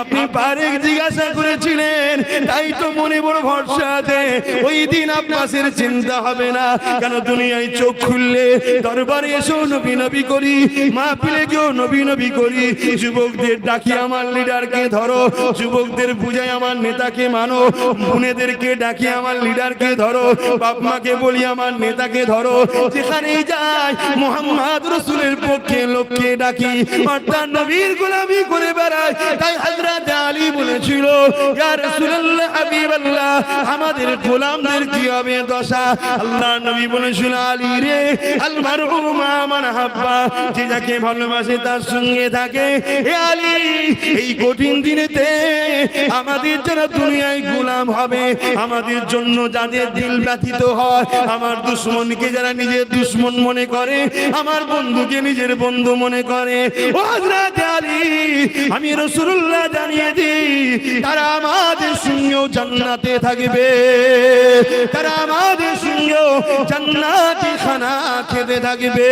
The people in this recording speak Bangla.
আপনি পারেক জিজ্ঞাসা করেছিলেন, তাই তো মনে বড় ভরসা আছে ওই দিন আব্বাসের চিন্তা হবে না। কেন দুনিয়ায় চোখ খুললে দরবারে এসেও নবী নবী করি, মাহফিলে গিয়েও নবী নবী করি। যুবকদের ডাকি আমার লিডারকে ধরো, যুবকদের বুঝাই আমার নেতাকে মানো, বোনেদেরকে ডাকি আমার লিডারকে ধরো, বাপ মাকে বলি আমার নেতাকে ধরো। যেখানেই যাই মুহাম্মদ রাসূলের পক্ষে লোককে ডাকি, অর্থাৎ নবীর গোলামি করে বেড়াই। তাই হযরত আলী বলেছিল, ইয়া রাসূলুল্লাহ হাবিবাল্লাহ, আমাদের গোলামদের কি হবে দশা? আল্লাহ নবী বলেছিল, আলী রে, আল মারউ মা মান হাব্বা, যে যাকে ভালোবাসে তার সঙ্গে থাকে। হে আলী, এই কঠিন দিনেতে আমাদের যারা দুনিয়ায় গোলাম হবে, আমাদের জন্য যাদের দিল ব্যথিত হয়, আমার দুশমনকে যারা নিজের দুশমন মনে করে, আমার বন্ধুকে নিজের বন্ধু মনে করে, ও হযরত আলী, আমি রাসূলুল্লাহ জানিয়ে দিই, তারা আমাদের সঙ্গেও জান্নাতে থাকবে, তারা আমাদের সঙ্গেও জান্নাতি খানা খেতে থাকবে।